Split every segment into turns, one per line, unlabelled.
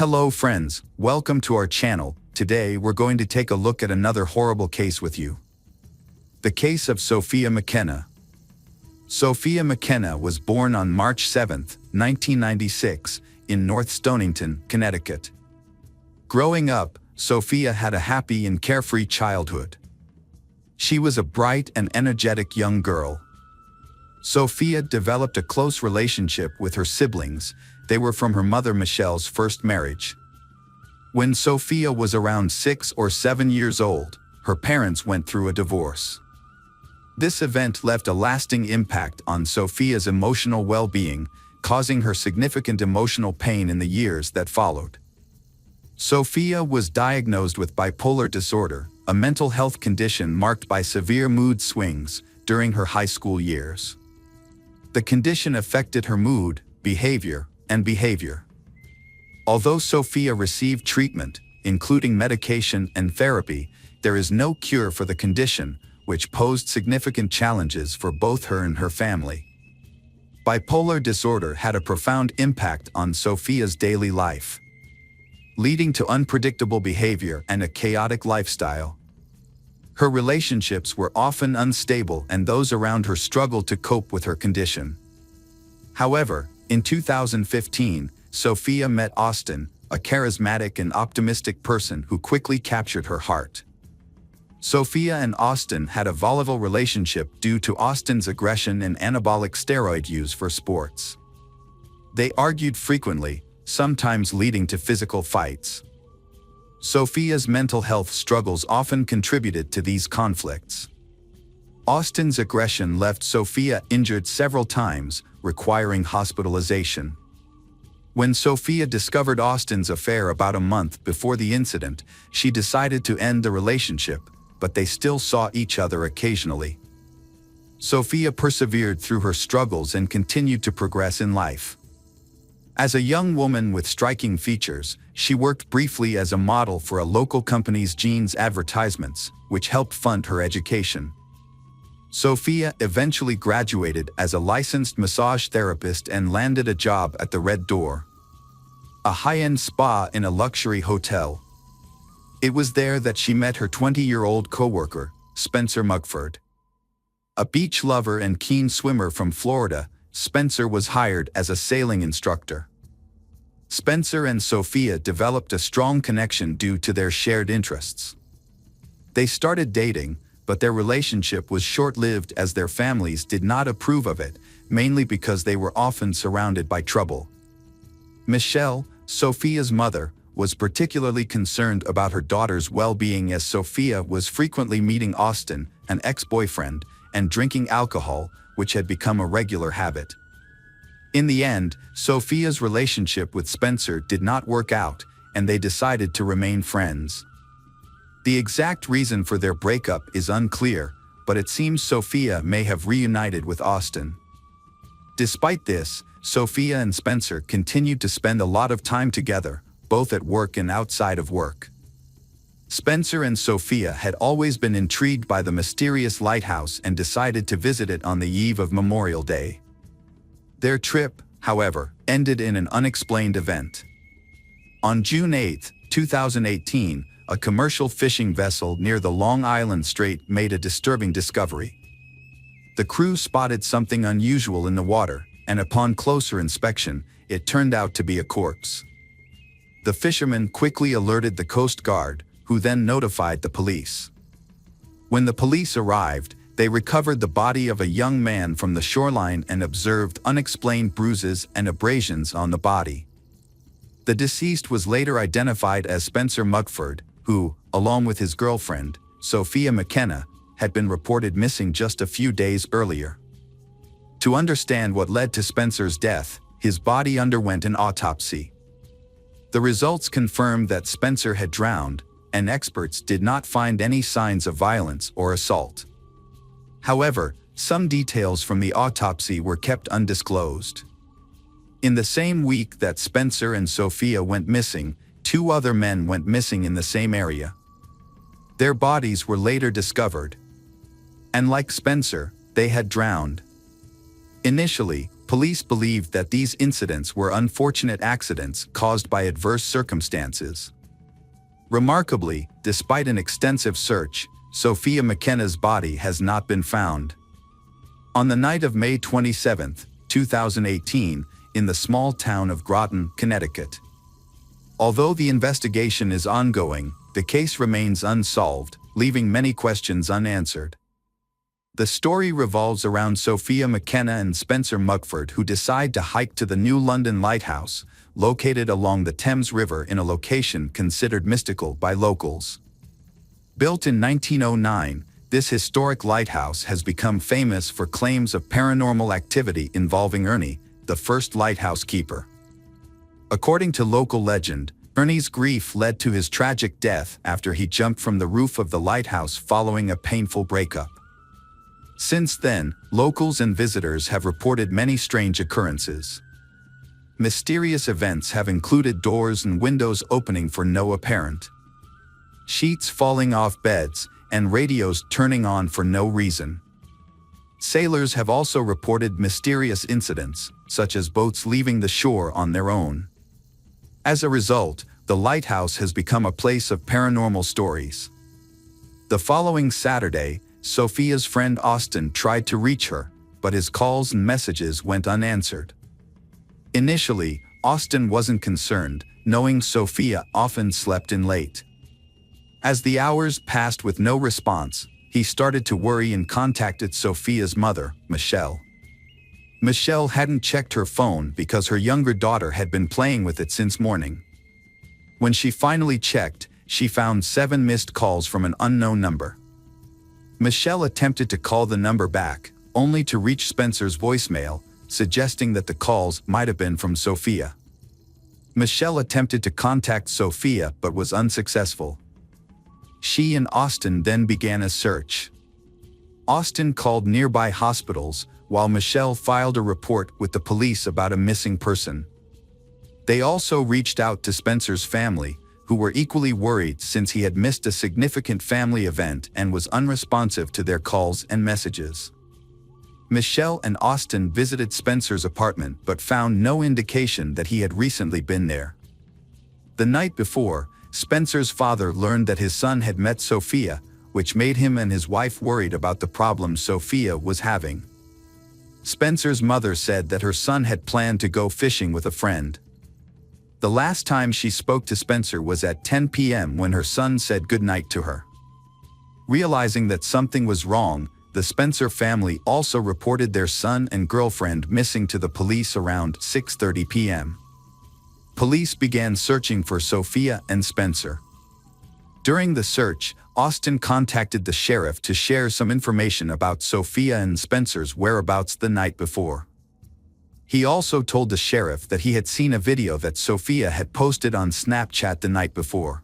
Hello friends, welcome to our channel. Today we're going to take a look at another horrible case with you. The case of Sophia McKenna. Sophia McKenna was born on March 7, 1996, in North Stonington, Connecticut. Growing up, Sophia had a happy and carefree childhood. She was a bright and energetic young girl. Sophia developed a close relationship with her siblings. They were from her mother Michelle's first marriage. When Sophia was around 6 or 7 years old, her parents went through a divorce. This event left a lasting impact on Sophia's emotional well-being, causing her significant emotional pain in the years that followed. Sophia was diagnosed with bipolar disorder, a mental health condition marked by severe mood swings during her high school years. The condition affected her mood, behavior. Although Sophia received treatment, including medication and therapy, there is no cure for the condition, which posed significant challenges for both her and her family. Bipolar disorder had a profound impact on Sophia's daily life, leading to unpredictable behavior and a chaotic lifestyle. Her relationships were often unstable and those around her struggled to cope with her condition. However, in 2015, Sophia met Austin, a charismatic and optimistic person who quickly captured her heart. Sophia and Austin had a volatile relationship due to Austin's aggression and anabolic steroid use for sports. They argued frequently, sometimes leading to physical fights. Sophia's mental health struggles often contributed to these conflicts. Austin's aggression left Sophia injured several times, requiring hospitalization. When Sophia discovered Austin's affair about a month before the incident, she decided to end the relationship, but they still saw each other occasionally. Sophia persevered through her struggles and continued to progress in life. As a young woman with striking features, she worked briefly as a model for a local company's jeans advertisements, which helped fund her education. Sophia eventually graduated as a licensed massage therapist and landed a job at the Red Door, a high-end spa in a luxury hotel. It was there that she met her 20-year-old coworker, Spencer Mugford. A beach lover and keen swimmer from Florida, Spencer was hired as a sailing instructor. Spencer and Sophia developed a strong connection due to their shared interests. They started dating, but their relationship was short-lived as their families did not approve of it, mainly because they were often surrounded by trouble. Michelle, Sophia's mother, was particularly concerned about her daughter's well-being as Sophia was frequently meeting Austin, an ex-boyfriend, and drinking alcohol, which had become a regular habit. In the end, Sophia's relationship with Spencer did not work out, and they decided to remain friends. The exact reason for their breakup is unclear, but it seems Sophia may have reunited with Austin. Despite this, Sophia and Spencer continued to spend a lot of time together, both at work and outside of work. Spencer and Sophia had always been intrigued by the mysterious lighthouse and decided to visit it on the eve of Memorial Day. Their trip, however, ended in an unexplained event. On June 8, 2018, a commercial fishing vessel near the Long Island Strait made a disturbing discovery. The crew spotted something unusual in the water, and upon closer inspection, it turned out to be a corpse. The fishermen quickly alerted the Coast Guard, who then notified the police. When the police arrived, they recovered the body of a young man from the shoreline and observed unexplained bruises and abrasions on the body. The deceased was later identified as Spencer Mugford, who, along with his girlfriend, Sophia McKenna, had been reported missing just a few days earlier. To understand what led to Spencer's death, his body underwent an autopsy. The results confirmed that Spencer had drowned, and experts did not find any signs of violence or assault. However, some details from the autopsy were kept undisclosed. In the same week that Spencer and Sophia went missing, 2 other men went missing in the same area. Their bodies were later discovered, and like Spencer, they had drowned. Initially, police believed that these incidents were unfortunate accidents caused by adverse circumstances. Remarkably, despite an extensive search, Sophia McKenna's body has not been found. On the night of May 27, 2018, in the small town of Groton, Connecticut. Although the investigation is ongoing, the case remains unsolved, leaving many questions unanswered. The story revolves around Sophia McKenna and Spencer Mugford, who decide to hike to the New London Lighthouse, located along the Thames River in a location considered mystical by locals. Built in 1909, this historic lighthouse has become famous for claims of paranormal activity involving Ernie, the first lighthouse keeper. According to local legend, Ernie's grief led to his tragic death after he jumped from the roof of the lighthouse following a painful breakup. Since then, locals and visitors have reported many strange occurrences. Mysterious events have included doors and windows opening for no apparent, sheets falling off beds, and radios turning on for no reason. Sailors have also reported mysterious incidents, such as boats leaving the shore on their own. As a result, the lighthouse has become a place of paranormal stories. The following Saturday, Sophia's friend Austin tried to reach her, but his calls and messages went unanswered. Initially, Austin wasn't concerned, knowing Sophia often slept in late. As the hours passed with no response, he started to worry and contacted Sophia's mother, Michelle. Michelle hadn't checked her phone because her younger daughter had been playing with it since morning. When she finally checked, she found 7 missed calls from an unknown number. Michelle attempted to call the number back, only to reach Spencer's voicemail, suggesting that the calls might have been from Sophia. Michelle attempted to contact Sophia but was unsuccessful. She and Austin then began a search. Austin called nearby hospitals, while Michelle filed a report with the police about a missing person. They also reached out to Spencer's family, who were equally worried since he had missed a significant family event and was unresponsive to their calls and messages. Michelle and Austin visited Spencer's apartment but found no indication that he had recently been there. The night before, Spencer's father learned that his son had met Sophia, which made him and his wife worried about the problems Sophia was having. Spencer's mother said that her son had planned to go fishing with a friend. The last time she spoke to Spencer was at 10 p.m. when her son said goodnight to her. Realizing that something was wrong, the Spencer family also reported their son and girlfriend missing to the police around 6:30 p.m. Police began searching for Sophia and Spencer. During the search, Austin contacted the sheriff to share some information about Sophia and Spencer's whereabouts the night before. He also told the sheriff that he had seen a video that Sophia had posted on Snapchat the night before.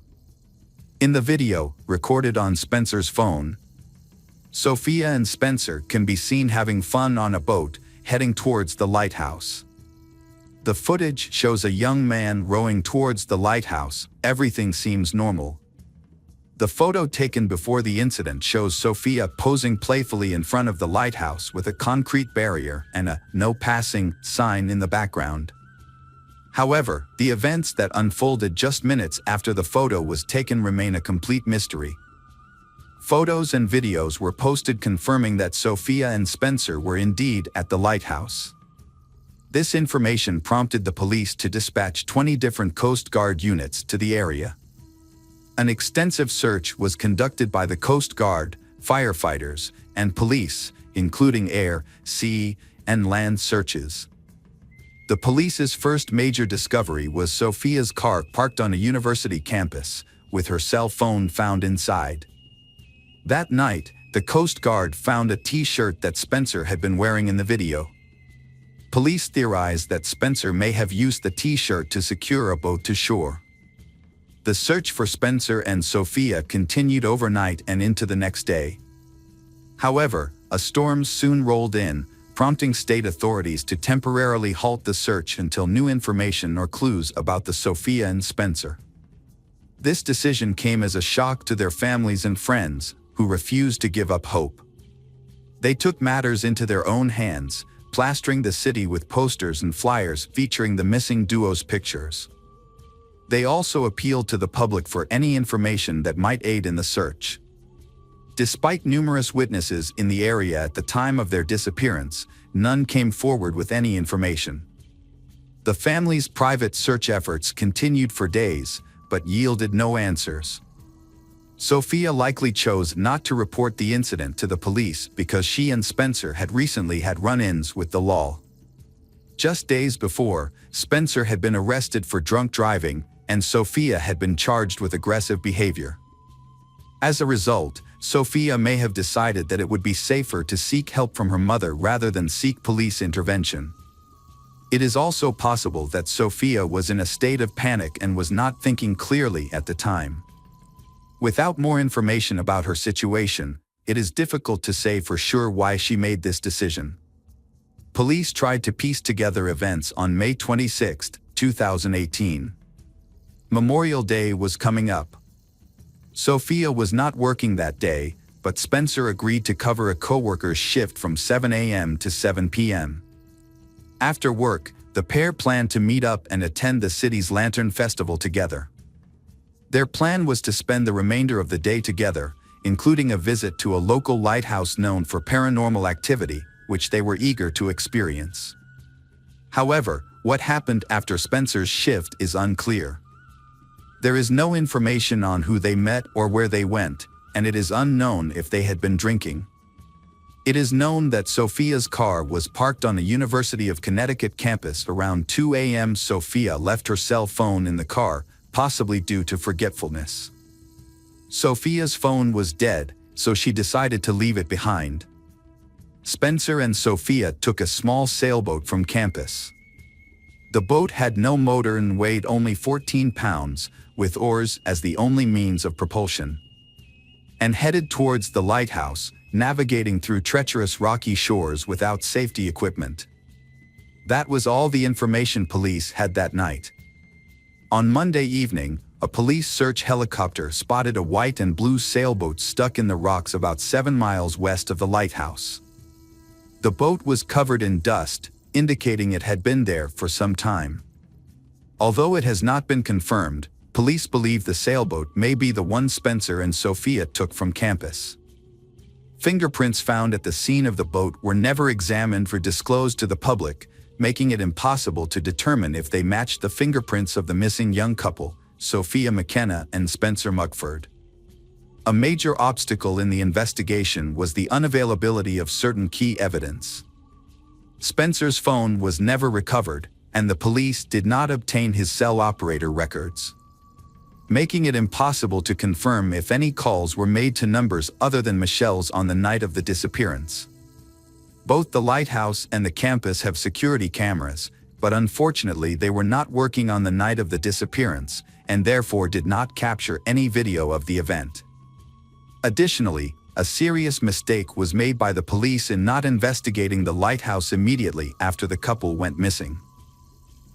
In the video, recorded on Spencer's phone, Sophia and Spencer can be seen having fun on a boat, heading towards the lighthouse. The footage shows a young man rowing towards the lighthouse. Everything seems normal. The photo taken before the incident shows Sophia posing playfully in front of the lighthouse with a concrete barrier and a "no passing" sign in the background. However, the events that unfolded just minutes after the photo was taken remain a complete mystery. Photos and videos were posted confirming that Sophia and Spencer were indeed at the lighthouse. This information prompted the police to dispatch 20 different Coast Guard units to the area. An extensive search was conducted by the Coast Guard, firefighters, and police, including air, sea, and land searches. The police's first major discovery was Sophia's car parked on a university campus, with her cell phone found inside. That night, the Coast Guard found a T-shirt that Spencer had been wearing in the video. Police theorized that Spencer may have used the T-shirt to secure a boat to shore. The search for Spencer and Sophia continued overnight and into the next day. However, a storm soon rolled in, prompting state authorities to temporarily halt the search until new information or clues about the Sophia and Spencer. This decision came as a shock to their families and friends, who refused to give up hope. They took matters into their own hands, plastering the city with posters and flyers featuring the missing duo's pictures. They also appealed to the public for any information that might aid in the search. Despite numerous witnesses in the area at the time of their disappearance, none came forward with any information. The family's private search efforts continued for days, but yielded no answers. Sophia likely chose not to report the incident to the police because she and Spencer had recently had run-ins with the law. Just days before, Spencer had been arrested for drunk driving, and Sophia had been charged with aggressive behavior. As a result, Sophia may have decided that it would be safer to seek help from her mother rather than seek police intervention. It is also possible that Sophia was in a state of panic and was not thinking clearly at the time. Without more information about her situation, it is difficult to say for sure why she made this decision. Police tried to piece together events on May 26, 2018. Memorial Day was coming up. Sophia was not working that day, but Spencer agreed to cover a coworker's shift from 7 a.m. to 7 p.m. After work, the pair planned to meet up and attend the city's Lantern Festival together. Their plan was to spend the remainder of the day together, including a visit to a local lighthouse known for paranormal activity, which they were eager to experience. However, what happened after Spencer's shift is unclear. There is no information on who they met or where they went, and it is unknown if they had been drinking. It is known that Sophia's car was parked on the University of Connecticut campus around 2 a.m. Sophia left her cell phone in the car, possibly due to forgetfulness. Sophia's phone was dead, so she decided to leave it behind. Spencer and Sophia took a small sailboat from campus. The boat had no motor and weighed only 14 pounds, with oars as the only means of propulsion, and headed towards the lighthouse, navigating through treacherous rocky shores without safety equipment. That was all the information police had that night. On Monday evening, a police search helicopter spotted a white and blue sailboat stuck in the rocks about 7 miles west of the lighthouse. The boat was covered in dust, indicating it had been there for some time. Although it has not been confirmed, police believe the sailboat may be the one Spencer and Sophia took from campus. Fingerprints found at the scene of the boat were never examined or disclosed to the public, making it impossible to determine if they matched the fingerprints of the missing young couple, Sophia McKenna and Spencer Mugford. A major obstacle in the investigation was the unavailability of certain key evidence. Spencer's phone was never recovered, and the police did not obtain his cell operator records, making it impossible to confirm if any calls were made to numbers other than Michelle's on the night of the disappearance. Both the lighthouse and the campus have security cameras, but unfortunately they were not working on the night of the disappearance, and therefore did not capture any video of the event. Additionally, a serious mistake was made by the police in not investigating the lighthouse immediately after the couple went missing.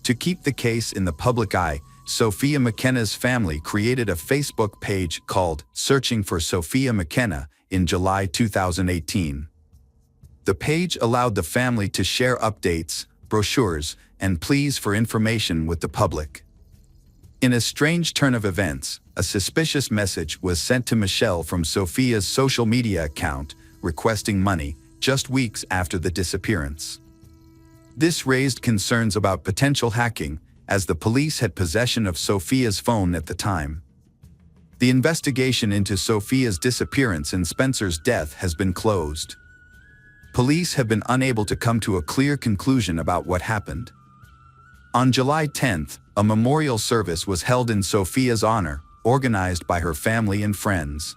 To keep the case in the public eye, Sophia McKenna's family created a Facebook page called Searching for Sophia McKenna in July 2018. The page allowed the family to share updates, brochures, and pleas for information with the public. In a strange turn of events, a suspicious message was sent to Michelle from Sophia's social media account, requesting money, just weeks after the disappearance. This raised concerns about potential hacking, as the police had possession of Sophia's phone at the time. The investigation into Sophia's disappearance and Spencer's death has been closed. Police have been unable to come to a clear conclusion about what happened. On July 10th, a memorial service was held in Sophia's honor, organized by her family and friends.